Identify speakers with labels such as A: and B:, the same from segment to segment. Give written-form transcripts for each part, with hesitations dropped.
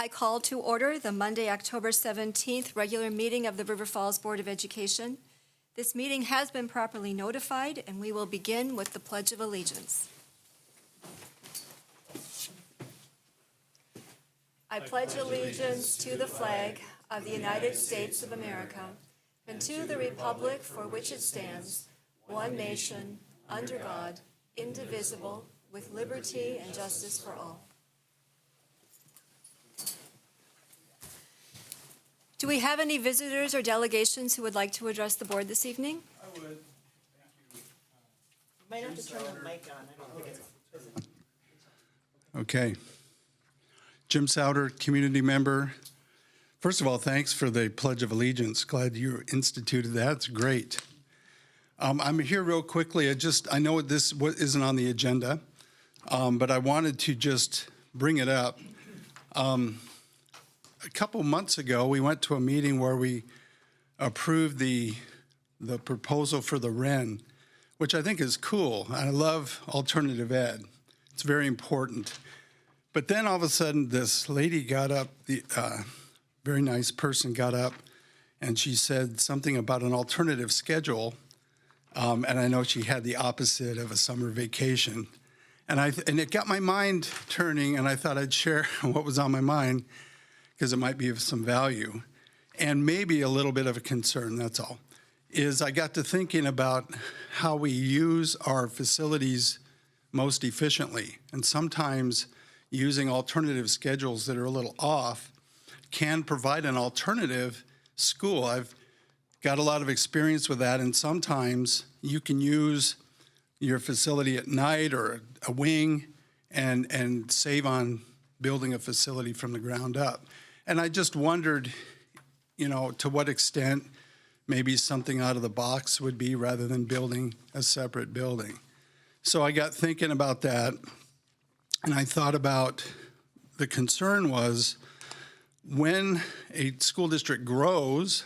A: I call to order the Monday, October 17th regular meeting of the River Falls Board of Education. This meeting has been properly notified, and we will begin with the Pledge of Allegiance. I pledge allegiance to the flag of the United States of America and to the republic for which it stands, one nation, under God, indivisible, with liberty and justice for all. Do we have any visitors or delegations who would like to address the board this evening?
B: I would. Thank you.
C: You might have to turn the mic on. I don't think it's.
B: Okay. Jim Souter, community member. First of all, thanks for the Pledge of Allegiance. Glad you instituted that. It's great. I'm here real quickly. I know this isn't on the agenda, but I wanted to just bring it up. A couple months ago, we went to a meeting where we approved the proposal for the Wren, which I think is cool. I love alternative ed. It's very important. But then all of a sudden, this lady got up, the very nice person got up, and she said something about an alternative schedule. And I know she had the opposite of a summer vacation. And it got my mind turning, and I thought I'd share what was on my mind, because it might be of some value, and maybe a little bit of a concern, that's all, is I got to thinking about how we use our facilities most efficiently. And sometimes using alternative schedules that are a little off can provide an alternative school. I've got a lot of experience with that, and sometimes you can use your facility at night or a wing and save on building a facility from the ground up. And I just wondered, to what extent maybe something out of the box would be rather than building a separate building. So I got thinking about that, and I thought about the concern was when a school district grows,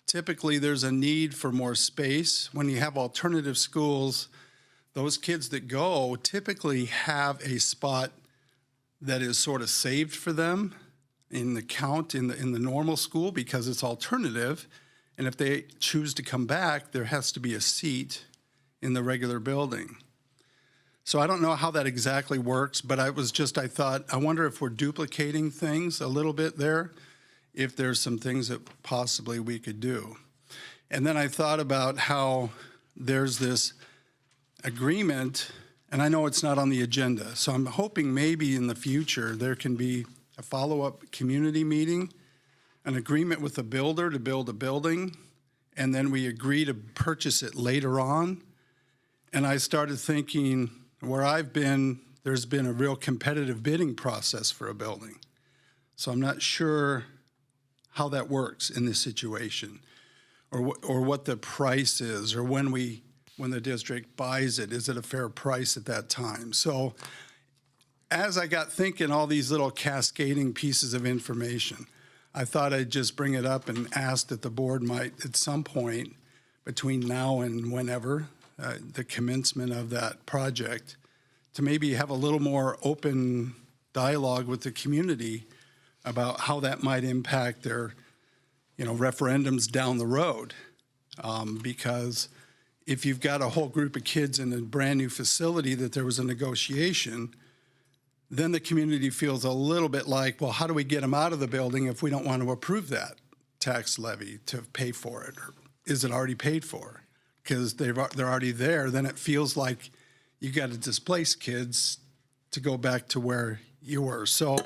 B: typically there's a need for more space. When you have alternative schools, those kids that go typically have a spot that is sort of saved for them in the count in the normal school because it's alternative. And if they choose to come back, there has to be a seat in the regular building. So I don't know how that exactly works, but I thought, I wonder if we're duplicating things a little bit there, if there's some things that possibly we could do. And then I thought about how there's this agreement, and I know it's not on the agenda, so I'm hoping maybe in the future there can be a follow-up community meeting, an agreement with the builder to build a building, and then we agree to purchase it later on. And I started thinking, where I've been, there's been a real competitive bidding process for a building. So I'm not sure how that works in this situation, or what the price is, or when the district buys it, is it a fair price at that time? So as I got thinking all these little cascading pieces of information, I thought I'd just bring it up and ask that the board might, at some point between now and whenever, the commencement of that project, to maybe have a little more open dialogue with the community about how that might impact their, referendums down the road. Because if you've got a whole group of kids in a brand new facility that there was a negotiation, then the community feels a little bit like, well, how do we get them out of the building if we don't want to approve that tax levy to pay for it? Or is it already paid for? Because they're already there, then it feels like you got to displace kids to go back to where you were. So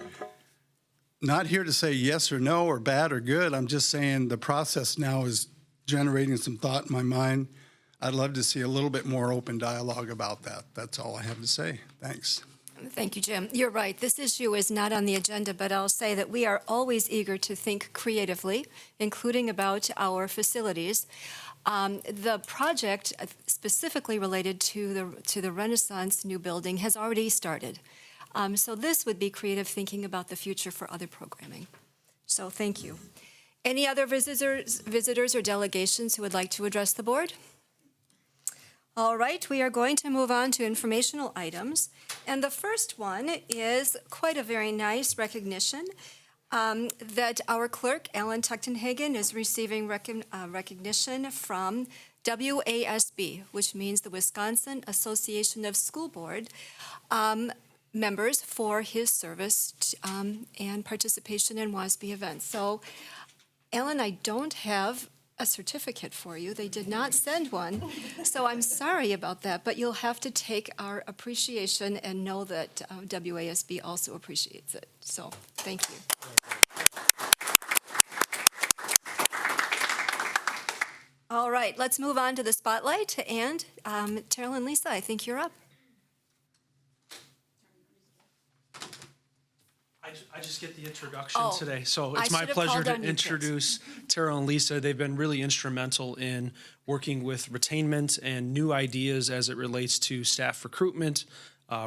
B: not here to say yes or no or bad or good. I'm just saying the process now is generating some thought in my mind. I'd love to see a little bit more open dialogue about that. That's all I have to say. Thanks.
A: Thank you, Jim. You're right. This issue is not on the agenda, but I'll say that we are always eager to think creatively, including about our facilities. The project specifically related to the Renaissance new building has already started. So this would be creative thinking about the future for other programming. So thank you. Any other visitors or delegations who would like to address the board? All right, we are going to move on to informational items. And the first one is quite a very nice recognition that our clerk, Alan Tuchtenhagen, is receiving recognition from WASB, which means the Wisconsin Association of School Board members, for his service and participation in WASB events. So, Alan, I don't have a certificate for you. They did not send one, so I'm sorry about that, but you'll have to take our appreciation and know that WASB also appreciates it. So, thank you. All right, let's move on to the spotlight, and Terrell and Lisa, I think you're up.
D: I just get the introduction
A: Oh,
D: today, so
A: I
D: it's my
A: should have
D: pleasure
A: called
D: to
A: on you, kids.
D: introduce Terrell and Lisa. They've been really instrumental in working with retainment and new ideas as it relates to staff recruitment,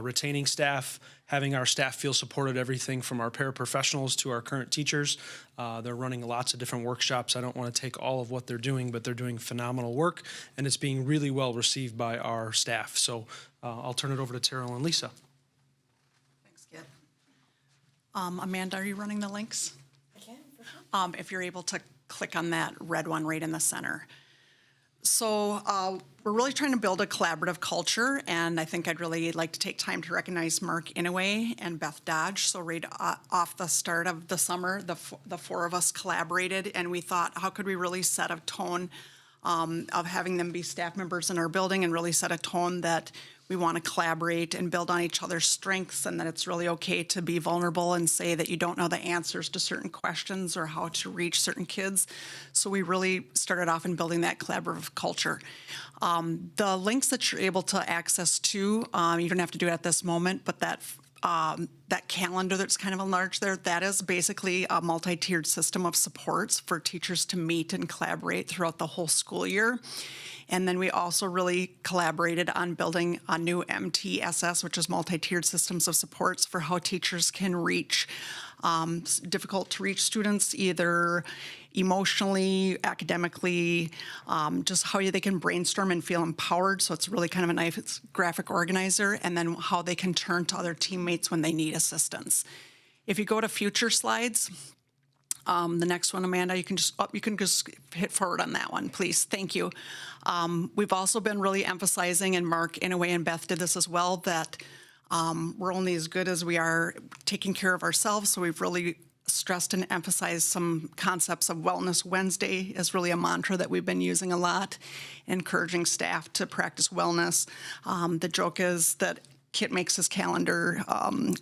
D: retaining staff, having our staff feel supported, everything from our paraprofessionals to our current teachers. They're running lots of different workshops. I don't want to take all of what they're doing, but they're doing phenomenal work, and it's being really well received by our staff. So I'll turn it over to Terrell and Lisa.
E: Thanks, Kit. Amanda, are you running the links?
C: I can, for sure.
E: If you're able to click on that red one right in the center. So we're really trying to build a collaborative culture, and I think I'd really like to take time to recognize Mark Inouye and Beth Dodge. So right off the start of the summer, the four of us collaborated, and we thought, how could we really set a tone of having them be staff members in our building and really set a tone that we want to collaborate and build on each other's strengths, and that it's really okay to be vulnerable and say that you don't know the answers to certain questions or how to reach certain kids. So we really started off in building that collaborative culture. The links that you're able to access to, you don't have to do it at this moment, but that calendar that's kind of enlarged there, that is basically a multi-tiered system of supports for teachers to meet and collaborate throughout the whole school year. And then we also really collaborated on building a new MTSS, which is multi-tiered systems of supports for how teachers can reach difficult to reach students, either emotionally, academically, just how they can brainstorm and feel empowered. So it's really kind of a nice graphic organizer, and then how they can turn to other teammates when they need assistance. If you go to future slides, the next one, Amanda, you can just hit forward on that one, please. Thank you. We've also been really emphasizing, and Mark Inouye and Beth did this as well, that we're only as good as we are taking care of ourselves. So we've really stressed and emphasized some concepts of Wellness Wednesday is really a mantra that we've been using a lot, encouraging staff to practice wellness. The joke is that Kit makes his calendar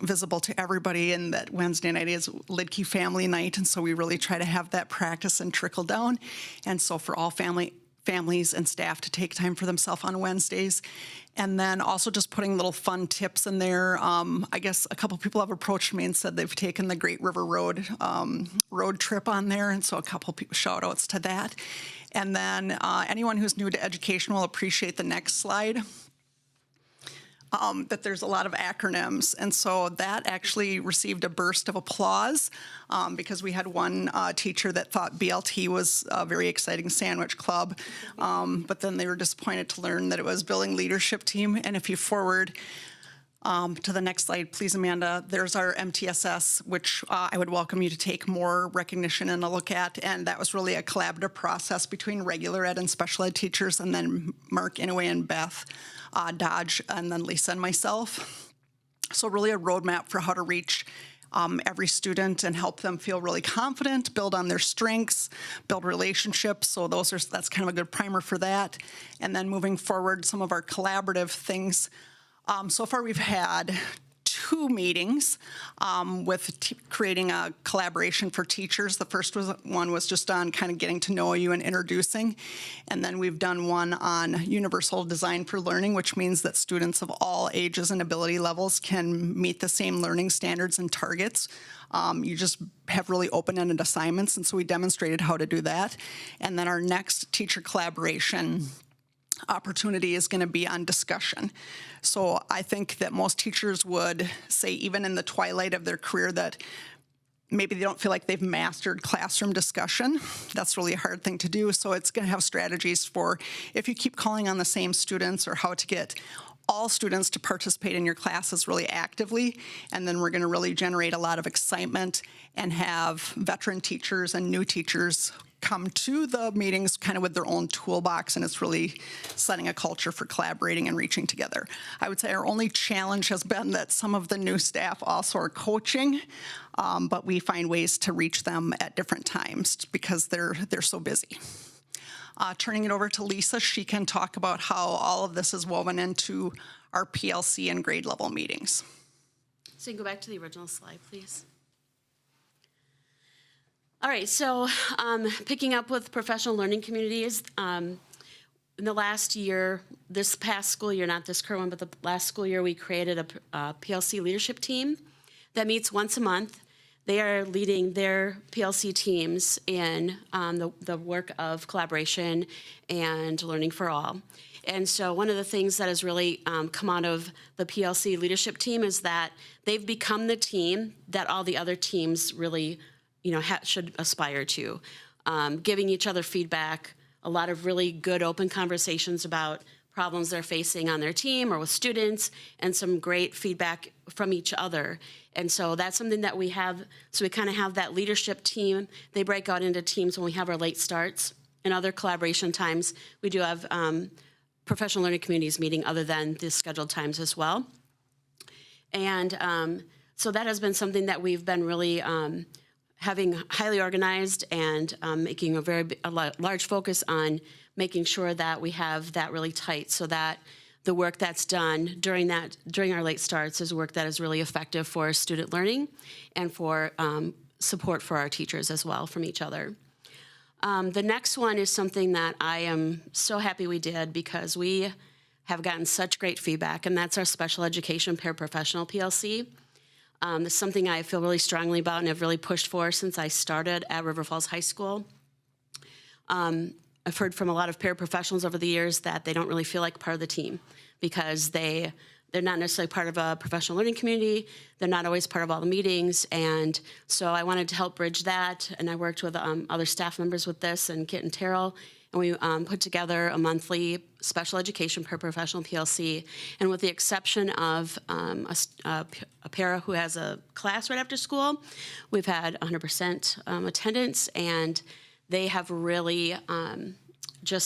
E: visible to everybody, and that Wednesday night is Lidke family night, and so we really try to have that practice and trickle down. And so for all families and staff to take time for themselves on Wednesdays. And then also just putting little fun tips in there. I guess a couple people have approached me and said they've taken the Great River Road road trip on there, and so a couple people shout outs to that. And then anyone who's new to education will appreciate the next slide. That there's a lot of acronyms. And so that actually received a burst of applause because we had one teacher that thought BLT was a very exciting sandwich club, but then they were disappointed to learn that it was Building Leadership Team. And if you forward to the next slide, please, Amanda, there's our MTSS, which I would welcome you to take more recognition and a look at. And that was really a collaborative process between regular ed and special ed teachers, and then Mark Inouye and Beth Dodge, and then Lisa and myself. So really a roadmap for how to reach every student and help them feel really confident, build on their strengths, build relationships. So that's kind of a good primer for that. And then moving forward, some of our collaborative things. So far we've had 2 meetings with creating a collaboration for teachers. The first one was just on kind of getting to know you and introducing. And then we've done one on universal design for learning, which means that students of all ages and ability levels can meet the same learning standards and targets. You just have really open-ended assignments, and so we demonstrated how to do that. And then our next teacher collaboration opportunity is going to be on discussion. So I think that most teachers would say, even in the twilight of their career, that maybe they don't feel like they've mastered classroom discussion. That's really a hard thing to do. So it's going to have strategies for if you keep calling on the same students, or how to get all students to participate in your classes really actively. And then we're going to really generate a lot of excitement and have veteran teachers and new teachers come to the meetings kind of with their own toolbox, and it's really setting a culture for collaborating and reaching together. I would say our only challenge has been that some of the new staff also are coaching, but we find ways to reach them at different times because they're so busy. Turning it over to Lisa, she can talk about how all of this is woven into our PLC and grade level meetings.
F: So you can go back to the original slide, please. All right, so picking up with professional learning communities, in the last year, this past school year, not this current one, but the last school year, we created a PLC leadership team that meets once a month. They are leading their PLC teams in the work of collaboration and learning for all. And so one of the things that has really come out of the PLC leadership team is that they've become the team that all the other teams really should aspire to, giving each other feedback, a lot of really good open conversations about problems they're facing on their team or with students, and some great feedback from each other. And so that's something that we have. So we kind of have that leadership team. They break out into teams when we have our late starts and other collaboration times. We do have professional learning communities meeting other than the scheduled times as well. And so that has been something that we've been really having highly organized and making a large focus on making sure that we have that really tight, so that the work that's done during our late starts is work that is really effective for student learning and for support for our teachers as well from each other. The next one is something that I am so happy we did because we have gotten such great feedback, and that's our special education paraprofessional PLC. It's something I feel really strongly about and have really pushed for since I started at River Falls High School. I've heard from a lot of paraprofessionals over the years that they don't really feel like part of the team because they're not necessarily part of a professional learning community. They're not always part of all the meetings. And so I wanted to help bridge that. And I worked with other staff members with this, and Kit and Terrell. And we put together a monthly special education paraprofessional PLC. And with the exception of a para who has a class right after school, we've had 100% attendance, and they have really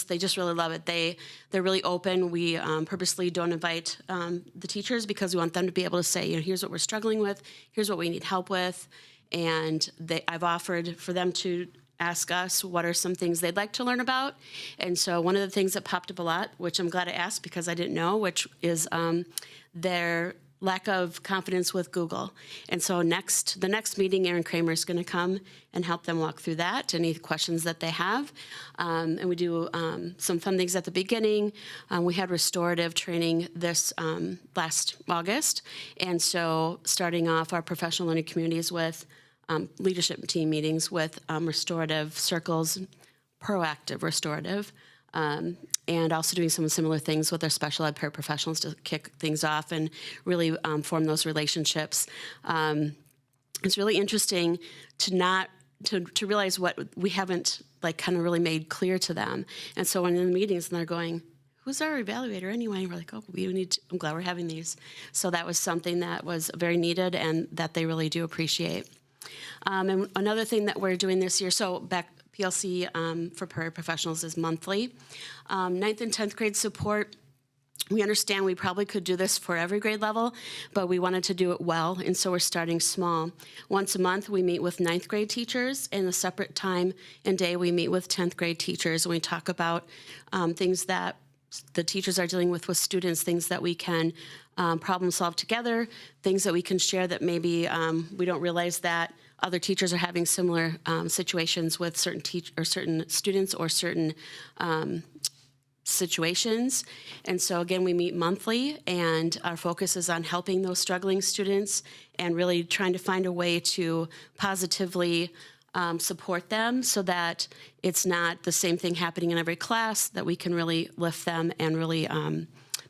F: they just really love it. They're really open. We purposely don't invite the teachers because we want them to be able to say, here's what we're struggling with, here's what we need help with, and I've offered for them to ask us what are some things they'd like to learn about. And so one of the things that popped up a lot, which I'm glad I asked because I didn't know, which is their lack of confidence with Google. And so the next meeting, Erin Kramer is going to come and help them walk through that, any questions that they have. And we do some fun things at the beginning. We had restorative training this last August. And so starting off our professional learning communities with leadership team meetings with restorative circles, proactive restorative, and also doing some similar things with our special ed paraprofessionals to kick things off and really form those relationships. It's really interesting to realize what we haven't kind of really made clear to them. And so when in the meetings and they're going, who's our evaluator anyway? And we're like, I'm glad we're having these. So that was something that was very needed and that they really do appreciate. And another thing that we're doing this year, so back PLC for paraprofessionals is monthly. 9th and 10th grade support, we understand we probably could do this for every grade level, but we wanted to do it well, and so we're starting small. Once a month, we meet with 9th grade teachers, and a separate time and day we meet with 10th grade teachers, and we talk about things that the teachers are dealing with students, things that we can problem solve together, things that we can share that maybe we don't realize that other teachers are having similar situations with certain students or certain situations. And so again, we meet monthly, and our focus is on helping those struggling students and really trying to find a way to positively support them so that it's not the same thing happening in every class, that we can really lift them and really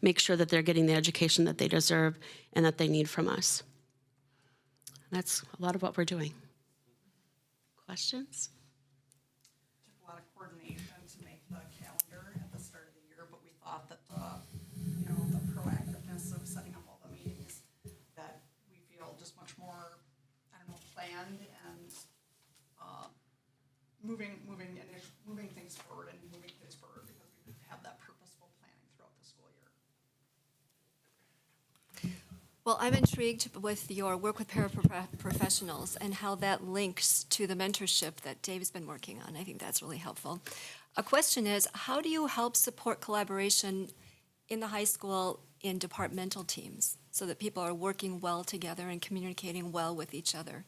F: make sure that they're getting the education that they deserve and that they need from us. That's a lot of what we're doing. questions?
E: Took a lot of coordination to make the calendar at the start of the year, but we thought that the proactiveness of setting up all the meetings, that we feel just much more, planned and moving things forward and moving kids forward because we have that purposeful planning throughout the school year.
A: Well, I'm intrigued with your work with paraprofessionals and how that links to the mentorship that Dave's been working on. I think that's really helpful. A question is, how do you help support collaboration in the high school in departmental teams so that people are working well together and communicating well with each other?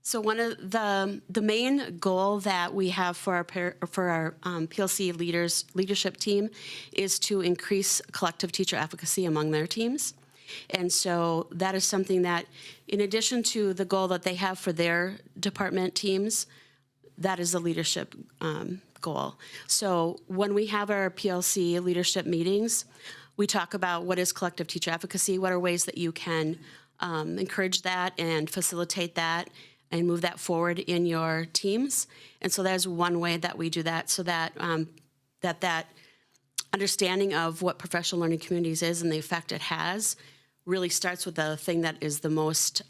F: So one of the main goal that we have for our PLC leadership team is to increase collective teacher efficacy among their teams. And so that is something that, in addition to the goal that they have for their department teams, that is the leadership goal. So when we have our PLC leadership meetings, we talk about what is collective teacher efficacy, what are ways that you can encourage that and facilitate that and move that forward in your teams. And so that's one way that we do that, so that that understanding of what professional learning communities is and the effect it has really starts with the thing that is the most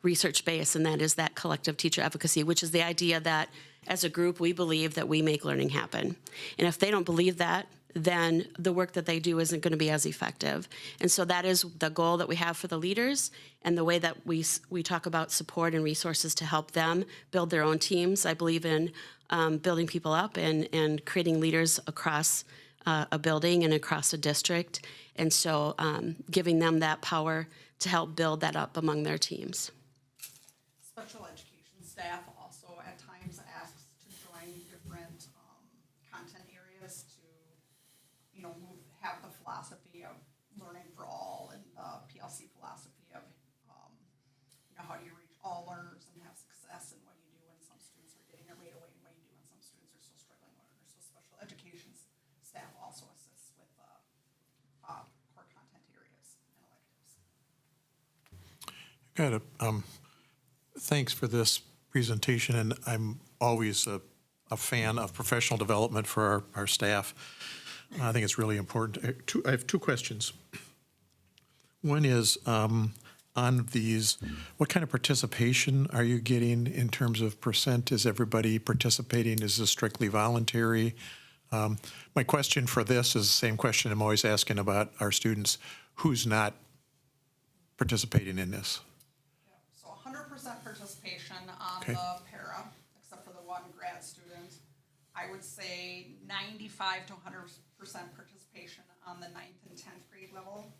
F: research-based, and that is that collective teacher efficacy, which is the idea that as a group, we believe that we make learning happen. And if they don't believe that, then the work that they do isn't going to be as effective. And so that is the goal that we have for the leaders, and the way that we talk about support and resources to help them build their own teams. I believe in building people up and creating leaders across a building and across a district. And so giving them that power to help build that up among their teams.
E: Special education staff also at times asks to join different content areas to, have the philosophy of learning for all and the PLC philosophy of, how do you reach all learners and have success, and what you do when some students are getting it right away and what you do when some students are still struggling learners. So special education staff also assists with core content areas and electives.
G: Got it. Thanks for this presentation, and I'm always a fan of professional development for our staff. I think it's really important. I have two questions. One is on these, what kind of participation are you getting in terms of percent? Is everybody participating? Is this strictly voluntary? My question for this is the same question I'm always asking about our students. Who's not participating in this?
E: So 100% participation on
G: Okay.
E: the para, except for the one grad student. I would say 95 to 100% participation on the 9th and 10th grade level.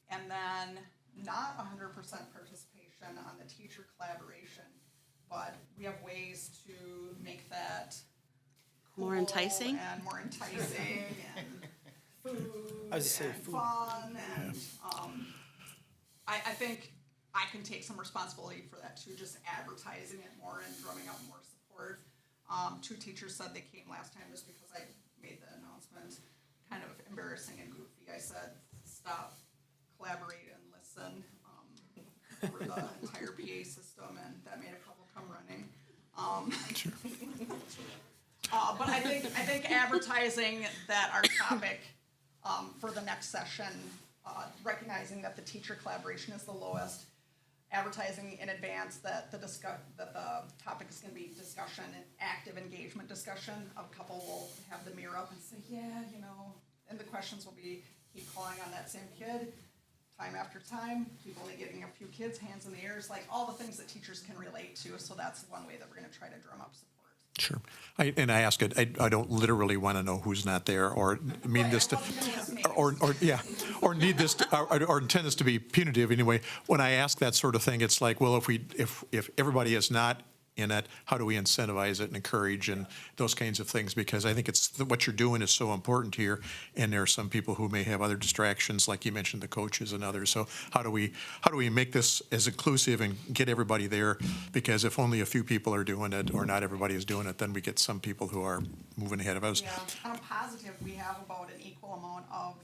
E: And then not 100% participation on the teacher collaboration, but we have ways to make that
F: More
E: cool
F: enticing?
E: and more enticing and food
C: I was gonna say
E: and
C: food.
E: fun and I think I can take some responsibility for that too, just advertising it more and drumming up more support. Two teachers said they came last time just because I made the announcement kind of embarrassing and goofy. I said, stop, collaborate, and listen over the entire PA system, and that made a couple come running. But I think advertising that our topic for the next session, recognizing that the teacher collaboration is the lowest, advertising in advance that the topic is going to be discussion, active engagement discussion. A couple will have the mirror up and say, and the questions will be, keep calling on that same kid, time after time, keep only getting a few kids, hands in the air, like all the things that teachers can relate to. So that's one way that we're going to try to drum up support.
G: Sure. I ask it, I don't literally want to know who's not there or mean this to, or need this, or intend this to be punitive anyway. When I ask that sort of thing, it's like, well, if everybody is not in it, how do we incentivize it and encourage and those kinds of things? Because I think what you're doing is so important here, and there are some people who may have other distractions, like you mentioned, the coaches and others. So how do we make this as inclusive and get everybody there? Because if only a few people are doing it, or not everybody is doing it, then we get some people who are moving ahead of us.
E: Yeah, I'm positive we have about an equal amount of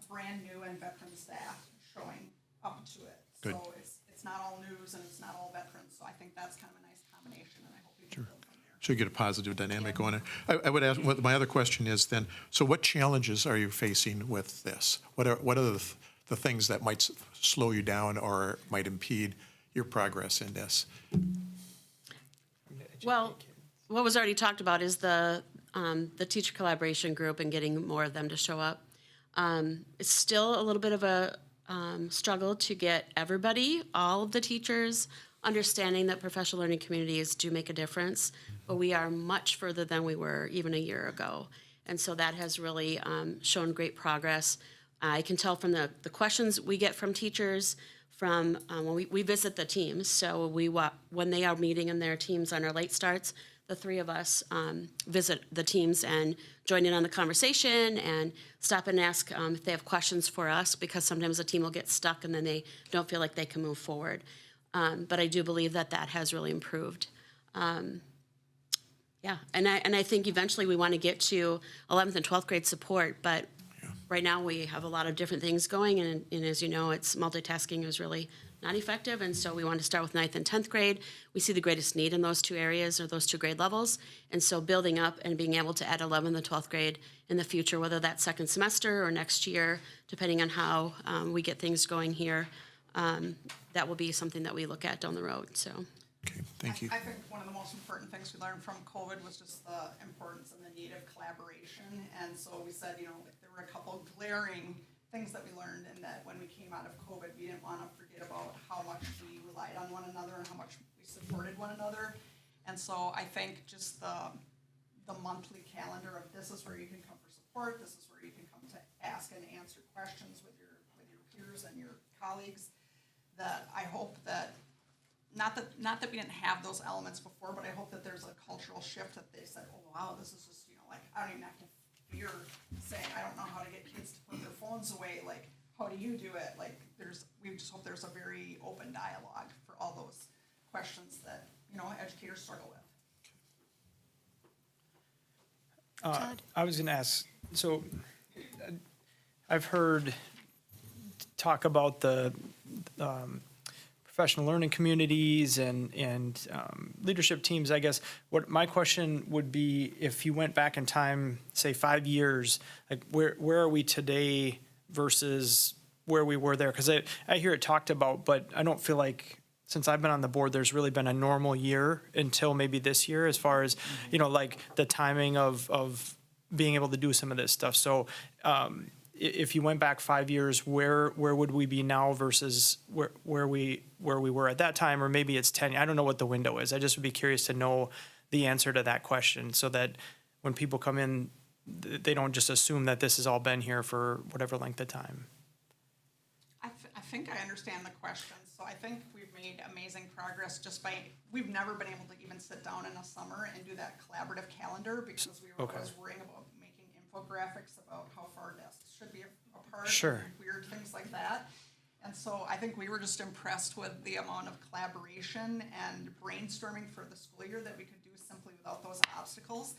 E: brand new and veteran staff showing up to it.
G: Good.
E: So it's not all news and it's not all veterans. So I think that's kind of a nice combination, and I hope we can build from there.
G: So you get a positive dynamic going on. I would ask, my other question is then, so what challenges are you facing with this? What are the things that might slow you down or might impede your progress in this?
F: Well, what was already talked about is the teacher collaboration group and getting more of them to show up. It's still a little bit of a struggle to get everybody, all of the teachers, understanding that professional learning communities do make a difference, but we are much further than we were even a year ago. And so that has really shown great progress. I can tell from the questions we get from teachers, from when we visit the teams. So when they are meeting in their teams on our late starts, the three of us visit the teams and join in on the conversation and stop and ask if they have questions for us, because sometimes a team will get stuck and then they don't feel like they can move forward. But I do believe that has really improved. Yeah, and I think eventually we want to get to 11th and 12th grade support, but right now we have a lot of different things going, and as you know, it's multitasking is really not effective, and so we want to start with 9th and 10th grade. We see the greatest need in those two areas or those two grade levels, and so building up and being able to add 11th and 12th grade in the future, whether that's second semester or next year, depending on how we get things going here, that will be something that we look at down the road, so.
G: Okay, thank you.
E: I think one of the most important things we learned from COVID was just the importance and the need of collaboration. And so we said, there were a couple glaring things that we learned, and that when we came out of COVID, we didn't want to forget about how much we relied on one another and how much we supported one another. And so I think just the monthly calendar of this is where you can come for support, this is where you can come to ask and answer questions with your peers and your colleagues, that I hope that not that we didn't have those elements before, but I hope that there's a cultural shift that they said, oh, wow, this is just, I don't even have to fear saying, I don't know how to get kids to put their phones away. Like, how do you do it? Like, we just hope there's a very open dialogue for all those questions that, educators struggle with.
H: I was going to ask, so I've heard talk about the professional learning communities and leadership teams. I guess what my question would be, if you went back in time, say 5 years, like where are we today versus where we were there? Because I hear it talked about, but I don't feel like since I've been on the board, there's really been a normal year until maybe this year, as far as, like the timing of being able to do some of this stuff. So if you went back 5 years, where would we be now versus where we were at that time? Or maybe it's 10. I don't know what the window is. I just would be curious to know the answer to that question, so that when people come in, they don't just assume that this has all been here for whatever length of time.
E: I think I understand the question. So I think we've made amazing progress just by, we've never been able to even sit down in a summer and do that collaborative calendar, because we were always worrying about making infographics about how far desks should be apart.
H: Sure.
E: And weird things like that. And so I think we were just impressed with the amount of collaboration and brainstorming for the school year that we could do simply without those obstacles.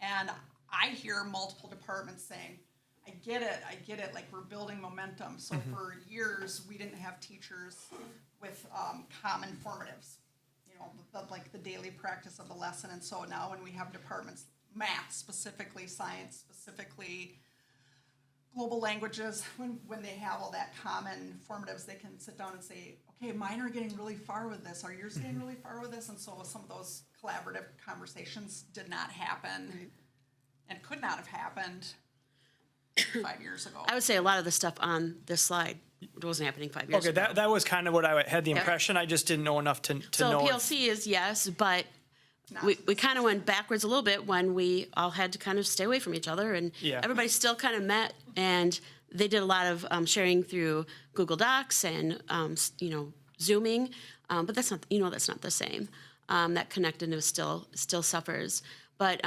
E: And I hear multiple departments saying, I get it, like we're building momentum. So for years, we didn't have teachers with common formatives, like the daily practice of the lesson. And so now when we have departments, math specifically, science specifically, global languages, when they have all that common formatives, they can sit down and say, okay, mine are getting really far with this. Are yours getting really far with this? And so some of those collaborative conversations did not happen and could not have happened 5 years ago.
F: I would say a lot of the stuff on this slide wasn't happening 5 years
H: Okay,
F: ago.
H: that was kind of what I had the
F: Yeah.
H: impression. I just didn't know enough to
F: So
H: know.
F: PLC is yes, but we kind of went backwards a little bit when we all had to kind of stay away from each other, and
H: Yeah.
F: everybody still kind of met, and they did a lot of sharing through Google Docs and Zooming, but that's not the same. That connectedness still suffers, but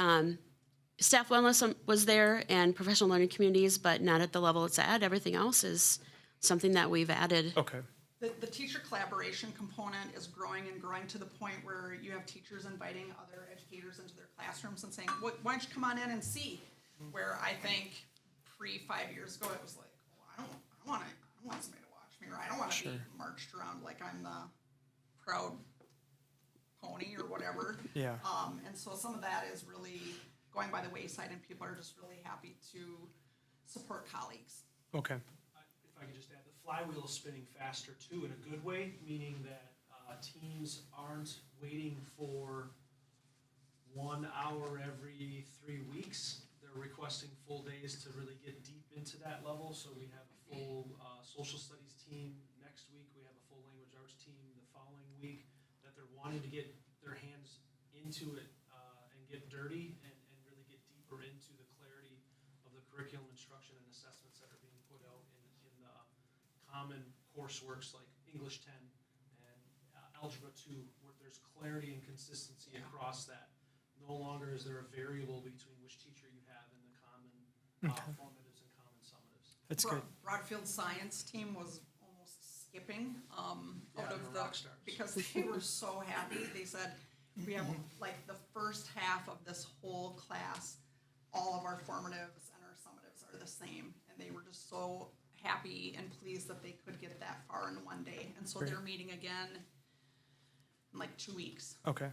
F: staff wellness was there and professional learning communities, but not at the level it's at. Everything else is something that we've added.
H: Okay.
E: The teacher collaboration component is growing and growing to the point where you have teachers inviting other educators into their classrooms and saying, why don't you come on in and see? Where I think 5 years ago, it was like, I don't want somebody to watch me, or I don't want to be marched around like I'm the proud pony or whatever. whatever.
H: Yeah.
E: And so some of that is really going by the wayside, and people are just really happy to support colleagues.
H: Okay.
D: If I could just add, the flywheel is spinning faster too, in a good way, meaning that teams aren't waiting for 1 hour every 3 weeks. They're requesting full days to really get deep into that level. So we have a full social studies team next week. We have a full language arts team the following week, that they're wanting to get their hands into it and get dirty and really get deeper into the clarity of the curriculum, instruction, and assessments that are being put out in the common courseworks like English 10 and Algebra 2, where there's clarity and consistency across that. No longer is there a variable between which teacher you have in the common formatives and common summatives.
H: That's good.
E: Broadfield Science team was almost skipping out
D: Yeah,
E: of
D: they're
E: the,
D: rock stars.
E: because they were so happy. They said, we have like the first half of this whole class, all of our formatives and our summatives are the same. And they were just so happy and pleased that they could get that far in one day. And so
H: Great.
E: they're meeting again in like 2 weeks.
H: Okay.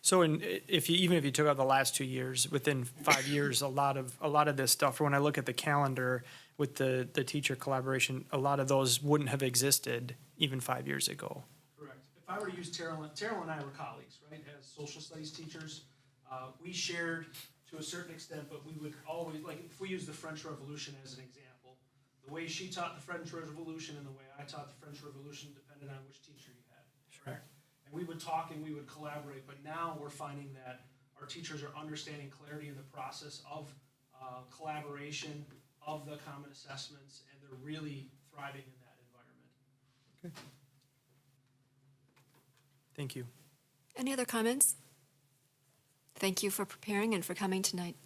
H: So if you took out the last 2 years, within 5 years, a lot of this stuff, when I look at the calendar with the teacher collaboration, a lot of those wouldn't have existed even 5 years ago.
D: Correct. If I were to use Terrell and I were colleagues, right, as social studies teachers. We shared to a certain extent, but we would always, like, if we use the French Revolution as an example, the way she taught the French Revolution and the way I taught the French Revolution depended on which teacher you had. Correct. And we would talk and we would collaborate, but now we're finding that our teachers are understanding clarity in the process of collaboration, of the common assessments, and they're really thriving in that environment.
H: Thank you.
A: Any other comments? Thank you for preparing and for coming tonight.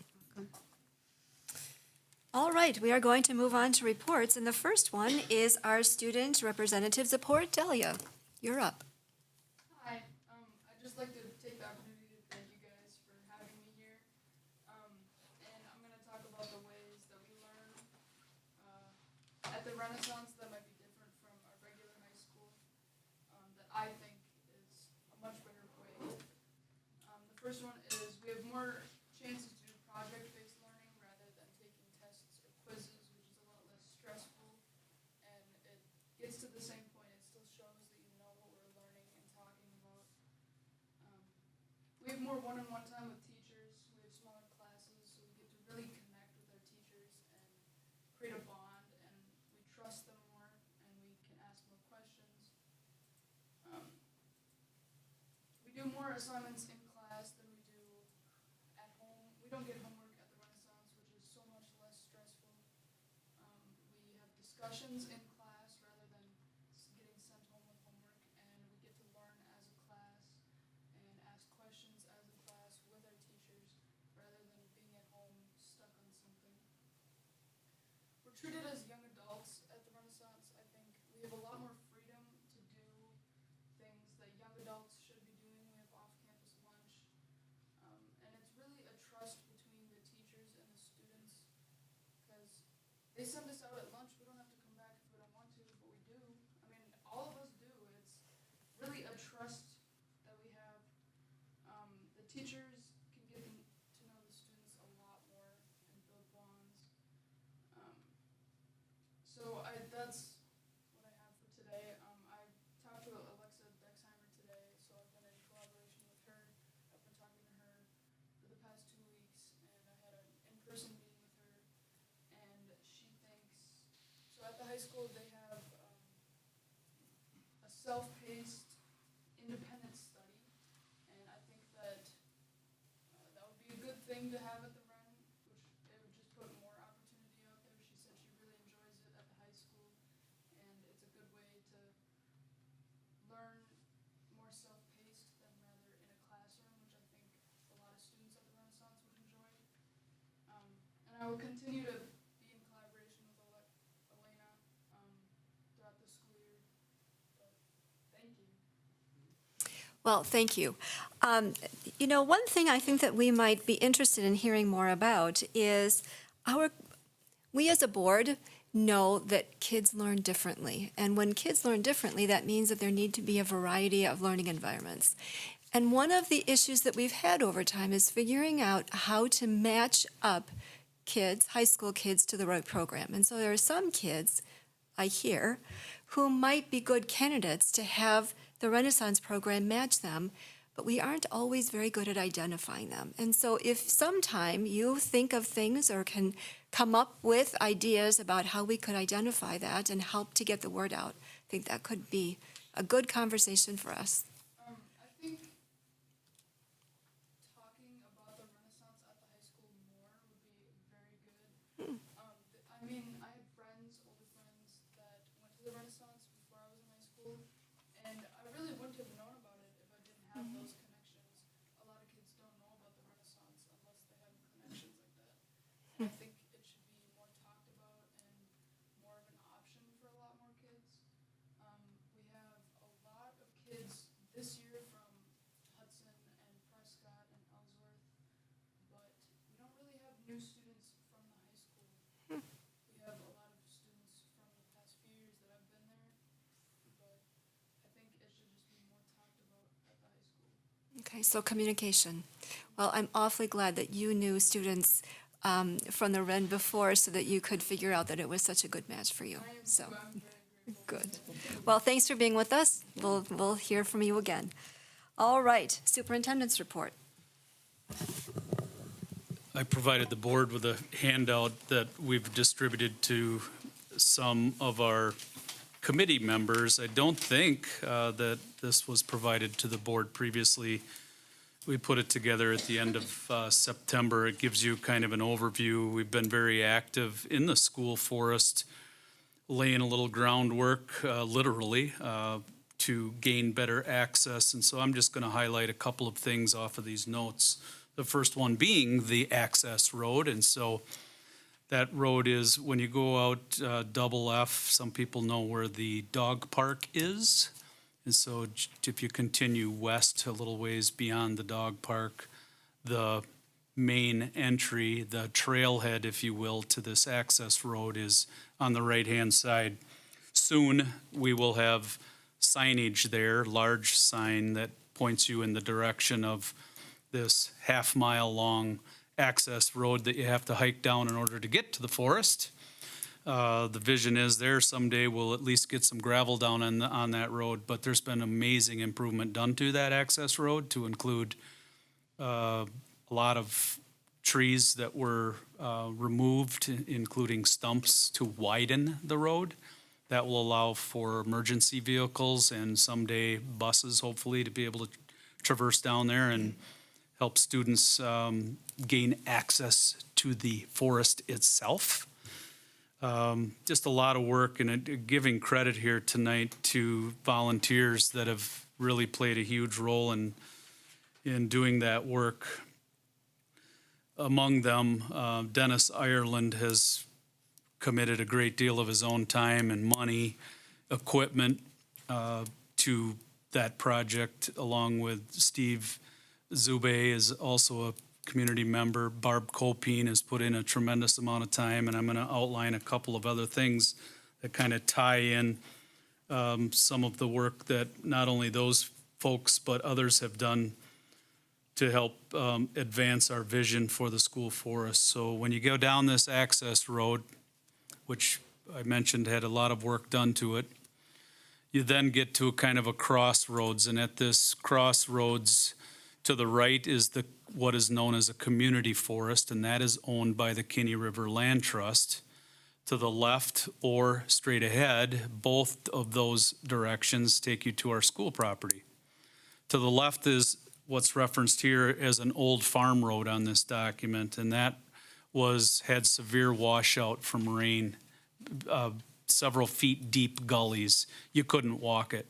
A: All right, we are going to move on to reports, and the first one is our student representative's report. Delia, you're up.
I: Hi, I'd just like to take the opportunity to thank you guys for having me here. And I'm going to talk about the ways that we learn at the Renaissance that might be different from our regular high school, that I think is a much better way. The first one is we have more chances to do project-based learning rather than taking tests or quizzes, which is a lot less stressful, and it gets to the same point. It still shows that you know what we're learning and talking about. We have more one-on-one time with teachers. We have smaller classes, so we get to really connect with our teachers and create a bond, and we trust them more, and we can ask more questions. We do more assignments in class than we do at home. We don't get homework at the Renaissance, which is so much less stressful. We have discussions in class rather than getting sent home with homework, and we get to learn as a class and ask questions as a class with our teachers rather than being at home stuck on something. We're treated as young adults at the Renaissance. I think we have a lot more freedom to do things that young adults should be doing. We have off-campus lunch. And it's really a trust between the teachers and the students, because they send us out at lunch. We don't have to come back if we don't want to, but we do. I mean, all of us do. It's really a trust that we have. The teachers can get to know the students a lot more and build bonds. So that's what I have for today. I talked to Alexa Dexheimer today, so I've been in collaboration with her. I've been talking to her for the past 2 weeks, and I had an in-person meeting with her, and she thinks, so at the high school they have a self-paced, independent study, and I think that that would be a good thing to have at the Ren, which it would just put more opportunity out there. She said she really enjoys it at the high school, and it's a good way to learn more self-paced than rather in a classroom, which I think a lot of students at the Renaissance would enjoy. And I will continue to be in collaboration with Elena throughout the school year. But thank you.
A: Well, thank you. One thing I think that we might be interested in hearing more about is we as a board know that kids learn differently. And when kids learn differently, that means that there need to be a variety of learning environments. And one of the issues that we've had over time is figuring out how to match up kids, high school kids, to the right program. And so there are some kids, I hear, who might be good candidates to have the Renaissance program match them, but we aren't always very good at identifying them. And so if sometime you think of things or can come up with ideas about how we could identify that and help to get the word out, I think that could be a good conversation for us.
I: I think talking about the Renaissance at the high school more would be very good. I mean, I had friends, older friends, that went to the Renaissance before I was in high school, and I really wouldn't have known about it if I didn't have those connections. A lot of kids don't know about the Renaissance unless they have connections like that. And I think it should be more talked about and more of an option for a lot more kids. We have a lot of kids this year from Hudson and Prescott and Ellsworth, but we don't really have new students from the high school. We have a lot of students from the past few years that have been there, but I think it should just be more talked about at the high school.
A: Okay, so communication. Well, I'm awfully glad that you knew students from the Ren before so that you could figure out that it was such a good match for you. So, good. Well, thanks for being with us. We'll hear from you again. All right, superintendent's report.
J: I provided the board with a handout that we've distributed to some of our committee members. I don't think that this was provided to the board previously. We put it together at the end of September. It gives you kind of an overview. We've been very active in the school forest, laying a little groundwork, literally, to gain better access. And so I'm just going to highlight a couple of things off of these notes. The first one being the access road. And so that road is, when you go out Double F, some people know where the dog park is. And so if you continue west a little ways beyond the dog park, the main entry, the trailhead, if you will, to this access road is on the right-hand side. Soon, we will have signage there, large sign that points you in the direction of this half-mile-long access road that you have to hike down in order to get to the forest. The vision is there someday we'll at least get some gravel down on that road, but there's been amazing improvement done to that access road to include a lot of trees that were removed, including stumps to widen the road. That will allow for emergency vehicles and someday buses, hopefully, to be able to traverse down there and help students gain access to the forest itself. Just a lot of work, and giving credit here tonight to volunteers that have really played a huge role in doing that work. Among them, Dennis Ireland has committed a great deal of his own time and money, equipment to that project, along with Steve Zube is also a community member. Barb Copine has put in a tremendous amount of time, and I'm going to outline a couple of other things that kind of tie in some of the work that not only those folks but others have done to help advance our vision for the school forest. So when you go down this access road, which I mentioned had a lot of work done to it, you then get to a kind of a crossroads, and at this crossroads to the right is what is known as a community forest, and that is owned by the Kinney River Land Trust. To the left or straight ahead, both of those directions take you to our school property. To the left is what's referenced here as an old farm road on this document, and that had severe washout from rain, several feet deep gullies. You couldn't walk it.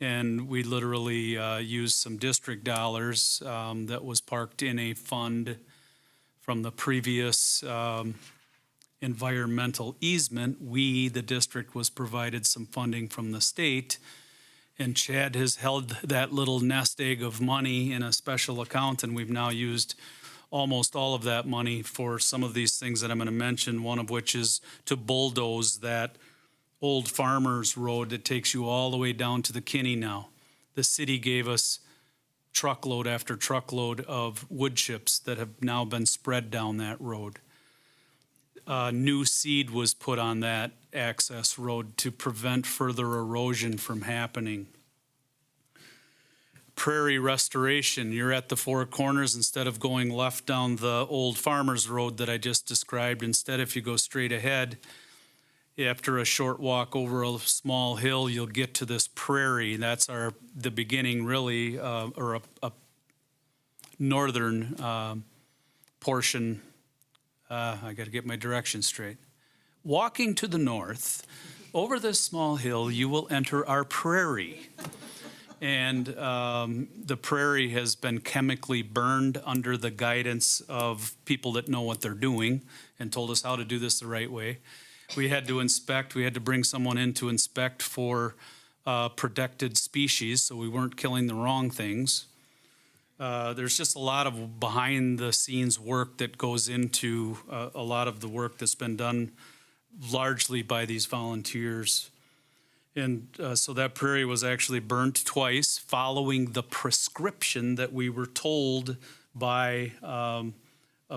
J: And we literally used some district dollars that was parked in a fund from the previous environmental easement. We, the district, was provided some funding from the state. And Chad has held that little nest egg of money in a special account, and we've now used almost all of that money for some of these things that I'm going to mention, one of which is to bulldoze that old farmer's road that takes you all the way down to the Kinney now. The city gave us truckload after truckload of wood chips that have now been spread down that road. New seed was put on that access road to prevent further erosion from happening. Prairie restoration, you're at the Four Corners. Instead of going left down the old farmer's road that I just described, instead if you go straight ahead, after a short walk over a small hill, you'll get to this prairie. That's the beginning really, or a northern portion. I got to get my directions straight. Walking to the north, over this small hill, you will enter our prairie. And the prairie has been chemically burned under the guidance of people that know what they're doing and told us how to do this the right way. We had to inspect, we had to bring someone in to inspect for protected species, so we weren't killing the wrong things. There's just a lot of behind the scenes work that goes into a lot of the work that's been done largely by these volunteers. And so that prairie was actually burnt twice following the prescription that we were told by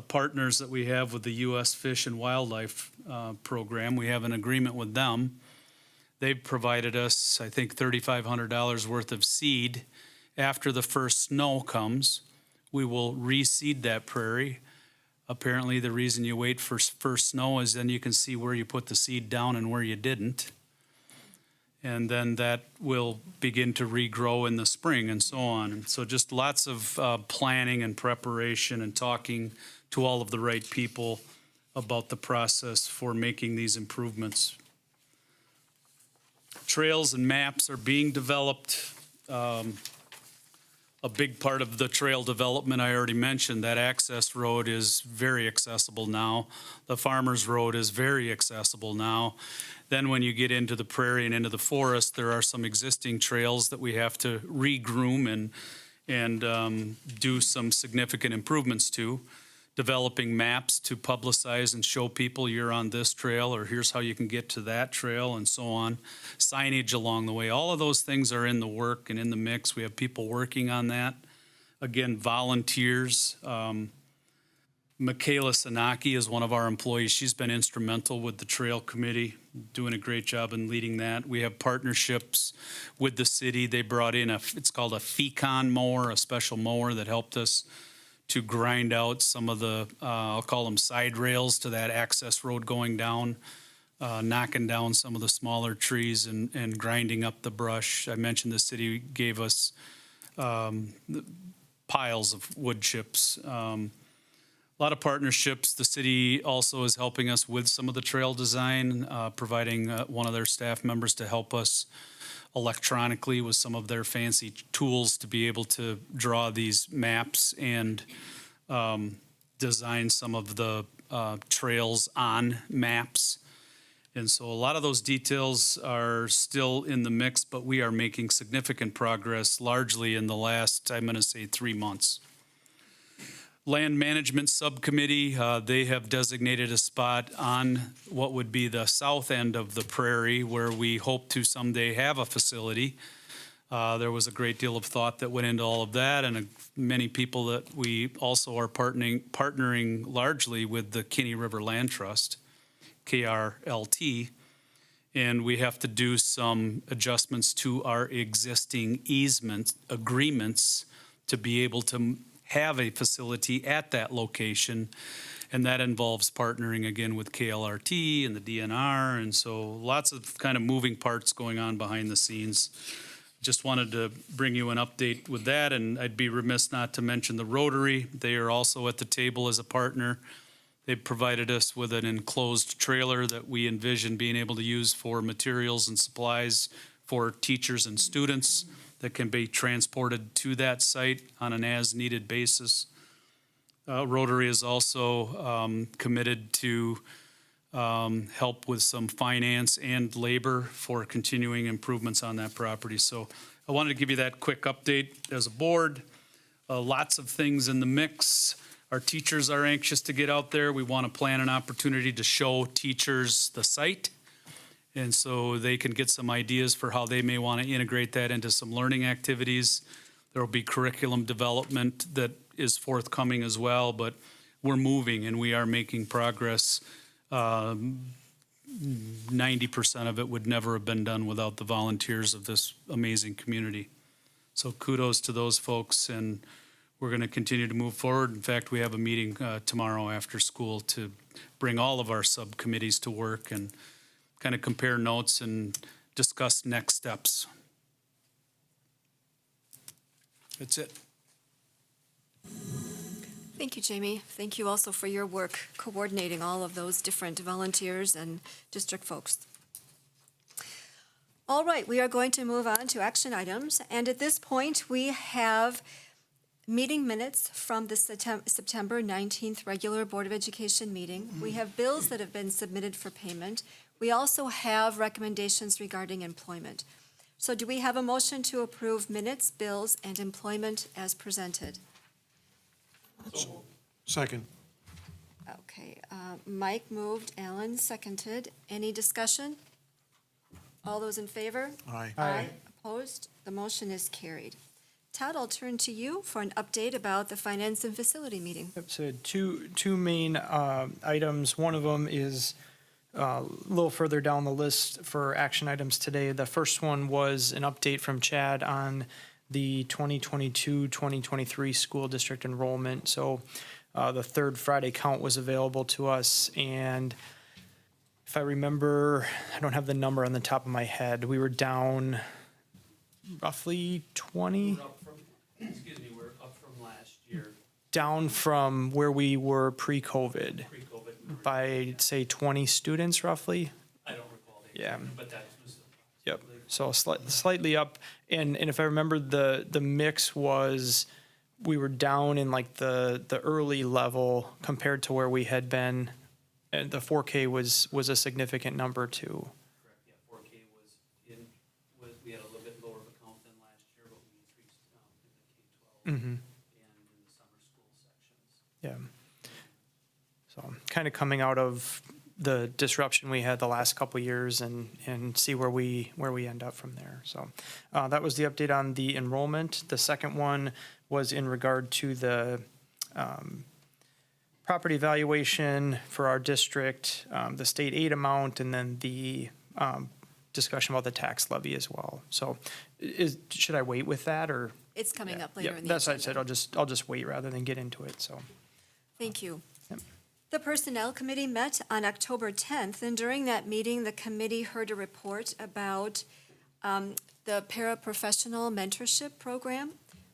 J: partners that we have with the U.S. Fish and Wildlife Program. We have an agreement with them. They've provided us, I think, $3,500 worth of seed. After the first snow comes, we will reseed that prairie. Apparently, the reason you wait for first snow is then you can see where you put the seed down and where you didn't. And then that will begin to regrow in the spring and so on. And so just lots of planning and preparation and talking to all of the right people about the process for making these improvements. Trails and maps are being developed. A big part of the trail development I already mentioned, that access road is very accessible now. The farmer's road is very accessible now. Then when you get into the prairie and into the forest, there are some existing trails that we have to regroom and do some significant improvements to. Developing maps to publicize and show people you're on this trail, or here's how you can get to that trail, and so on. Signage along the way. All of those things are in the work and in the mix. We have people working on that. Again, volunteers. Michaela Sanaki is one of our employees. She's been instrumental with the trail committee, doing a great job in leading that. We have partnerships with the city. They brought in it's called a Fecon mower, a special mower that helped us to grind out some of the, I'll call them side rails to that access road going down, knocking down some of the smaller trees and grinding up the brush. I mentioned the city gave us piles of wood chips. A lot of partnerships. The city also is helping us with some of the trail design, providing one of their staff members to help us electronically with some of their fancy tools to be able to draw these maps and design some of the trails on maps. And so a lot of those details are still in the mix, but we are making significant progress largely in the last, I'm going to say, 3 months. Land Management Subcommittee, they have designated a spot on what would be the south end of the prairie where we hope to someday have a facility. There was a great deal of thought that went into all of that, and many people that we also are partnering largely with the Kinney River Land Trust, KRLT, and we have to do some adjustments to our existing easement agreements to be able to have a facility at that location, and that involves partnering again with KLRT and the DNR, and so lots of kind of moving parts going on behind the scenes. Just wanted to bring you an update with that, and I'd be remiss not to mention the Rotary. They are also at the table as a partner. They've provided us with an enclosed trailer that we envision being able to use for materials and supplies for teachers and students that can be transported to that site on an as-needed basis. Rotary is also committed to help with some finance and labor for continuing improvements on that property. So I wanted to give you that quick update as a board. Lots of things in the mix. Our teachers are anxious to get out there. We want to plan an opportunity to show teachers the site, and so they can get some ideas for how they may want to integrate that into some learning activities. There will be curriculum development that is forthcoming as well, but we're moving and we are making progress. 90% of it would never have been done without the volunteers of this amazing community. So kudos to those folks, and we're going to continue to move forward. In fact, we have a meeting tomorrow after school to bring all of our subcommittees to work and kind of compare notes and discuss next steps. That's it.
A: Thank you, Jamie. Thank you also for your work coordinating all of those different volunteers and district folks. All right, we are going to move on to action items. And at this point, we have meeting minutes from the September 19th regular Board of Education meeting. We have bills that have been submitted for payment. We also have recommendations regarding employment. So do we have a motion to approve minutes, bills, and employment as presented?
G: Second.
A: Okay, Mike moved, Alan seconded. Any discussion? All those in favor?
G: Aye.
A: Opposed? The motion is carried. Todd, I'll turn to you for an update about the finance and facility meeting.
H: Yep, so two main items. One of them is a little further down the list for action items today. The first one was an update from Chad on the 2022-2023 school district enrollment. So the third Friday count was available to us, and if I remember, I don't have the number on the top of my head, we were down roughly 20,
D: We're up from last year,
H: down from where we were pre-COVID
D: pre-COVID.
H: by, say, 20 students roughly.
D: I don't recall the
H: Yeah.
D: but that was.
H: Yep, so slightly up, and if I remember, the mix was, we were down in like the early level compared to where we had been, and the 4K was a significant number too.
D: Correct, yeah, 4K we had a little bit lower of a count than last year, but we increased in the K-12 and in the summer school sections.
H: Yeah. So kind of coming out of the disruption we had the last couple of years and see where we end up from there. So that was the update on the enrollment. The second one was in regard to the property valuation for our district, the state aid amount, and then the discussion about the tax levy as well. So should I wait with that, or?
A: It's coming up later
H: Yeah,
A: in the
H: that's what I
A: agenda.
H: said. I'll just wait rather than get into it, so.
A: Thank you.
H: Yep.
A: The Personnel Committee met on October 10th, and during that meeting, the committee heard a report about the paraprofessional mentorship program.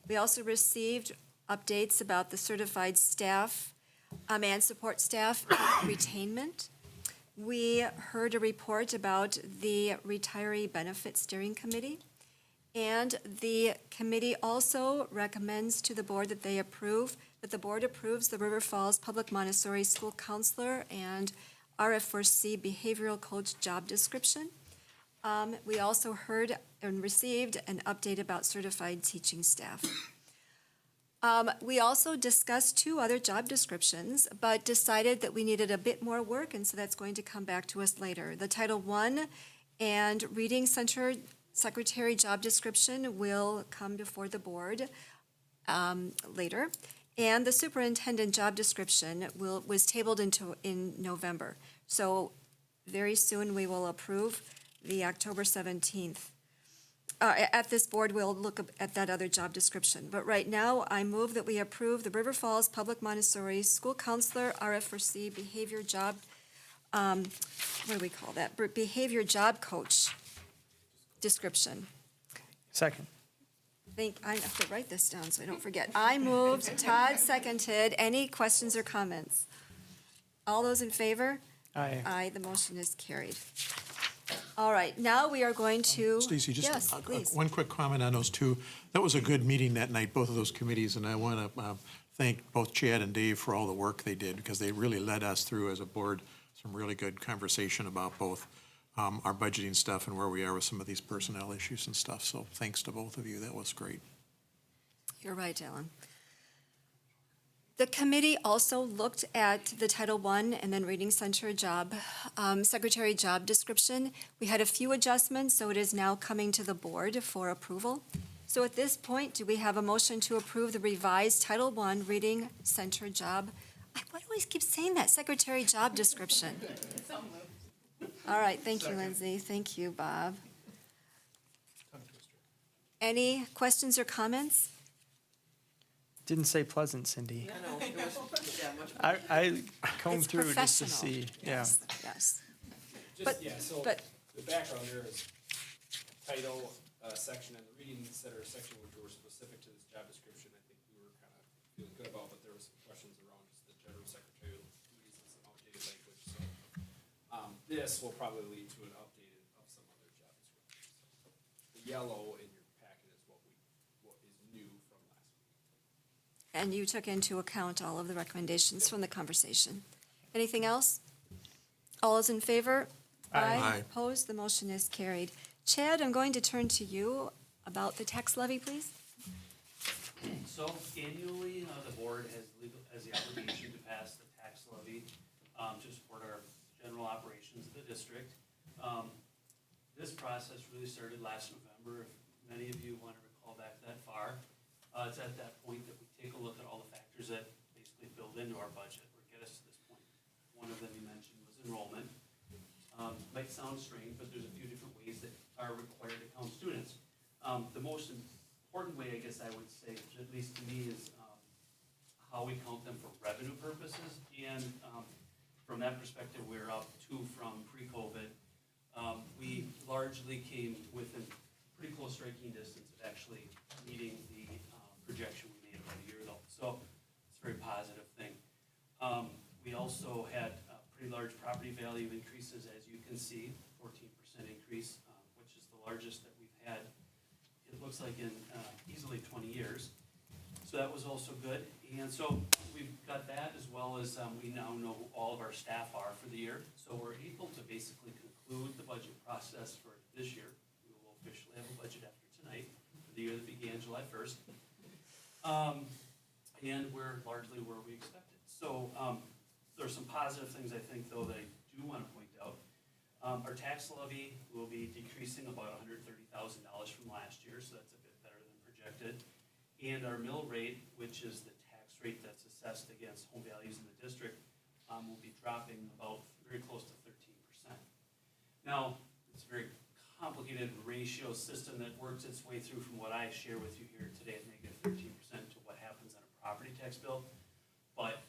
A: We also received updates about the certified staff and support staff retainment. We heard a report about the Retiree Benefit Steering Committee. And the committee also recommends to the board that the board approves the River Falls Public Montessori School Counselor and RF4C Behavioral Coach job description. We also heard and received an update about certified teaching staff. We also discussed two other job descriptions, but decided that we needed a bit more work, and so that's going to come back to us later. The Title I and Reading Center Secretary job description will come before the board later. And the superintendent job description was tabled in November. So very soon we will approve the October 17th. At this board, we'll look at that other job description. But right now, I move that we approve the River Falls Public Montessori School Counselor RF4C Behavior Job, what do we call that? Behavior Job Coach description.
H: Second.
A: I have to write this down so I don't forget. I moved, Todd seconded. Any questions or comments? All those in favor?
H: Aye.
A: Aye, the motion is carried. All right, now we are going to.
G: Stacy, just
A: Yes, please.
G: one quick comment on those two. That was a good meeting that night, both of those committees, and I want to thank both Chad and Dave for all the work they did, because they really led us through, as a board, some really good conversation about both our budgeting stuff and where we are with some of these personnel issues and stuff. So thanks to both of you. That was great.
A: You're right, Alan. The committee also looked at the Title I and then Reading Center job, secretary job description. We had a few adjustments, so it is now coming to the board for approval. So at this point, do we have a motion to approve the revised Title I Reading Center job? Why do I always keep saying that? Secretary job description. All right, thank you, Lindsay. Thank you, Bob. Any questions or comments?
H: Didn't say pleasant, Cindy. I combed
A: It's
H: through just to
A: professional.
H: see, yeah.
A: Yes.
K: Just,
A: But-
K: yeah, so
A: but-
K: the background there is title, section, and the reading center section, which were specific to this job description, I think we were kind of feeling good about, but there were some questions around just the general secretarial duties and some outdated language, so. This will probably lead to an updated of some other job descriptions. The yellow in your packet is what is new from last week.
A: And you took into account all of the recommendations from the conversation. Anything else? All is in favor?
G: Aye.
A: Opposed? The motion is carried. Chad, I'm going to turn to you about the tax levy, please.
L: So annually, the board has the obligation to pass the tax levy to support our general operations of the district. This process really started last November. If many of you want to recall back that far, it's at that point that we take a look at all the factors that basically build into our budget or get us to this point. One of them you mentioned was enrollment. Might sound strange, but there's a few different ways that are required to count students. The most important way, I guess I would say, at least to me, is how we count them for revenue purposes. And from that perspective, we're up two from pre-COVID. We largely came within pretty close striking distance of actually meeting the projection we made about a year ago. So it's a very positive thing. We also had pretty large property value increases, as you can see, 14% increase, which is the largest that we've had, it looks like, in easily 20 years. So that was also good. And so we've got that, as well as we now know who all of our staff are for the year. So we're able to basically conclude the budget process for this year. We will officially have a budget after tonight for the year that began July 1st. And we're largely where we expected. So there's some positive things, I think, though, that I do want to point out. Our tax levy will be decreasing about $130,000 from last year, so that's a bit better than projected. And our mill rate, which is the tax rate that's assessed against home values in the district, will be dropping about very close to 13%. Now, it's a very complicated ratio system that works its way through from what I share with you here today at negative 13% to what happens on a property tax bill. But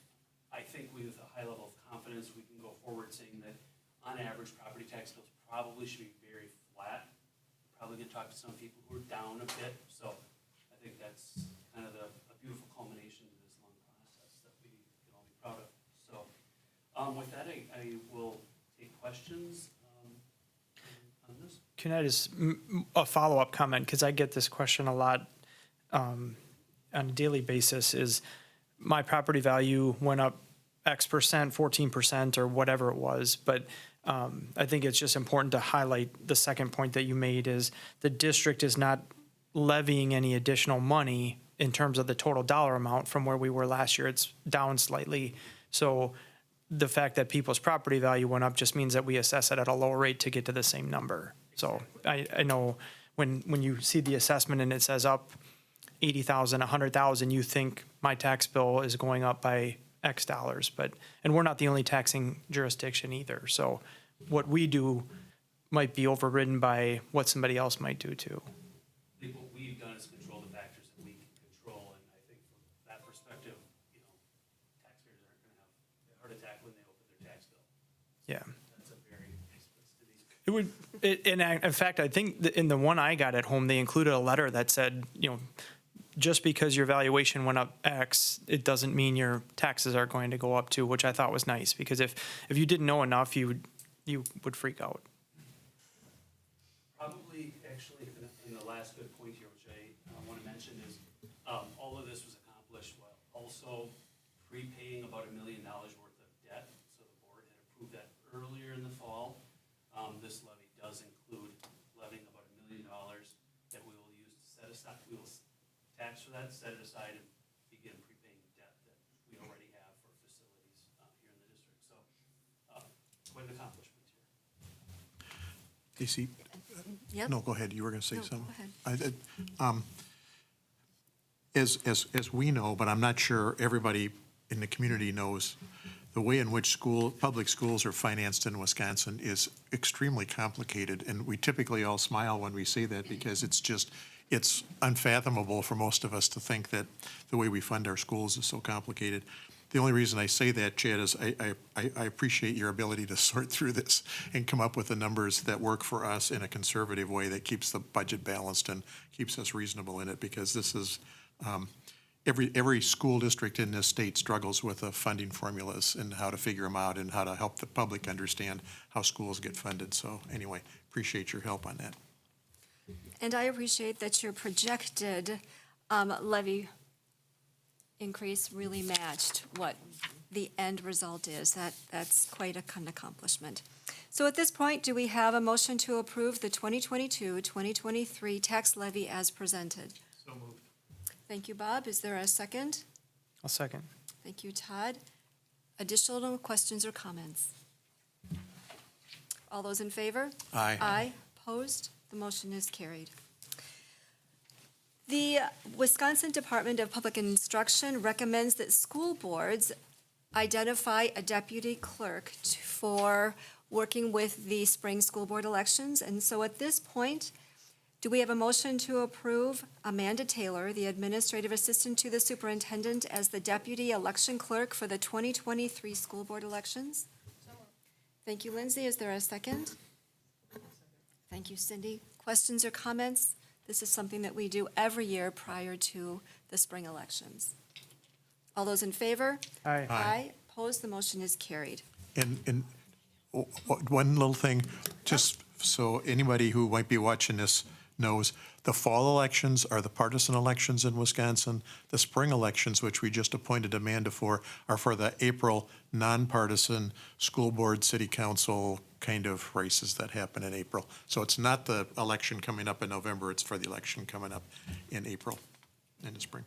L: I think with a high level of confidence, we can go forward saying that on average, property tax bills probably should be very flat. Probably gonna talk to some people who are down a bit, so I think that's kind of a beautiful culmination to this long process that we can all be proud of. So, with that, I will take questions, on this.
H: Can I just, a follow-up comment, because I get this question a lot on a daily basis, is my property value went up X percent, 14%, or whatever it was, but I think it's just important to highlight the second point that you made is the district is not levying any additional money in terms of the total dollar amount from where we were last year. It's down slightly. So the fact that people's property value went up just means that we assess it at a lower rate to get to the same number. So I know when you see the assessment and it says up 80,000, 100,000, you think my tax bill is going up by X dollars, and we're not the only taxing jurisdiction either. So what we do might be overridden by what somebody else might do too.
L: I think what we've done is control the factors that we can control, and I think from that perspective, taxpayers aren't gonna have a heart attack when they open their tax bill.
H: Yeah.
L: That's a very nice place to be.
H: It would, in fact, I think in the one I got at home, they included a letter that said, just because your valuation went up X, it doesn't mean your taxes are going to go up too, which I thought was nice, because if you didn't know enough, you would freak out.
L: Probably, actually, in the last good point here, which I want to mention is, all of this was accomplished while also prepaying about $1 million worth of debt. So the board had approved that earlier in the fall. This levy does include levying about $1 million that we will use to set aside, we will tax for that, set it aside, and begin prepaying debt that we already have for facilities here in the district. So, quite an accomplishment here.
G: DC,
A: Yep.
G: no, go ahead. You were going to say
A: No, go
G: something.
A: ahead.
G: as we know, but I'm not sure everybody in the community knows, the way in which public schools are financed in Wisconsin is extremely complicated, and we typically all smile when we say that because it's unfathomable for most of us to think that the way we fund our schools is so complicated. The only reason I say that, Chad, is I appreciate your ability to sort through this and come up with the numbers that work for us in a conservative way that keeps the budget balanced and keeps us reasonable in it, because this is, every school district in this state struggles with the funding formulas and how to figure them out and how to help the public understand how schools get funded. So anyway, appreciate your help on that.
A: And I appreciate that your projected levy increase really matched what the end result is. That's quite an accomplishment. So at this point, do we have a motion to approve the 2022-2023 tax levy as presented?
L: So moved.
A: Thank you, Bob. Is there a second?
H: I'll second.
A: Thank you, Todd. Additional questions or comments? All those in favor?
G: Aye.
A: Aye. Opposed? The motion is carried. The Wisconsin Department of Public Instruction recommends that school boards identify a deputy clerk for working with the spring school board elections. And so at this point, do we have a motion to approve Amanda Taylor, the administrative assistant to the superintendent, as the deputy election clerk for the 2023 school board elections? Thank you, Lindsay. Is there a second? Thank you, Cindy. Questions or comments? This is something that we do every year prior to the spring elections. All those in favor?
H: Aye.
A: Aye. Opposed? The motion is carried.
G: And one little thing, just so anybody who might be watching this knows, the fall elections are the partisan elections in Wisconsin. The spring elections, which we just appointed Amanda for, are for the April nonpartisan school board, city council kind of races that happen in April. So it's not the election coming up in November, it's for the election coming up in April, in the spring.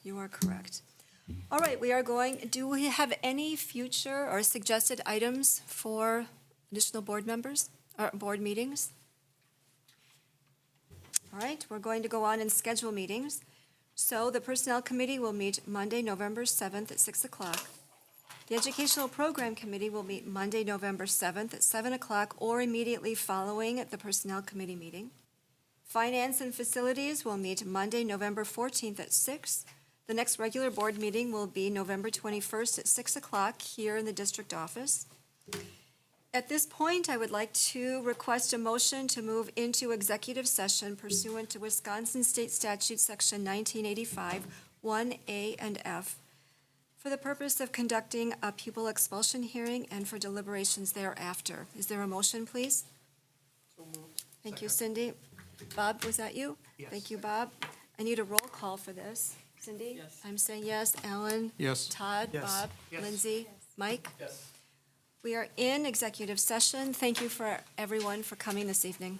A: You are correct. All right, do we have any future or suggested items for additional board members, or board meetings? All right, we're going to go on and schedule meetings. So the Personnel Committee will meet Monday, November 7th at 6 o'clock. The Educational Program Committee will meet Monday, November 7th at 7 o'clock or immediately following the Personnel Committee meeting. Finance and Facilities will meet Monday, November 14th at 6. The next regular board meeting will be November 21st at 6 o'clock here in the district office. At this point, I would like to request a motion to move into executive session pursuant to Wisconsin State Statute Section 1985, 1A and F, for the purpose of conducting a pupil expulsion hearing and for deliberations thereafter. Is there a motion, please? Thank you, Cindy. Bob, was that you?
L: Yes.
A: Thank you, Bob. I need a roll call for this. Cindy?
L: Yes.
A: I'm saying yes. Alan?
G: Yes.
A: Todd?
H: Yes.
A: Bob?
L: Yes.
A: Lindsay? Mike?
L: Yes.
A: We are in executive session. Thank you for everyone for coming this evening.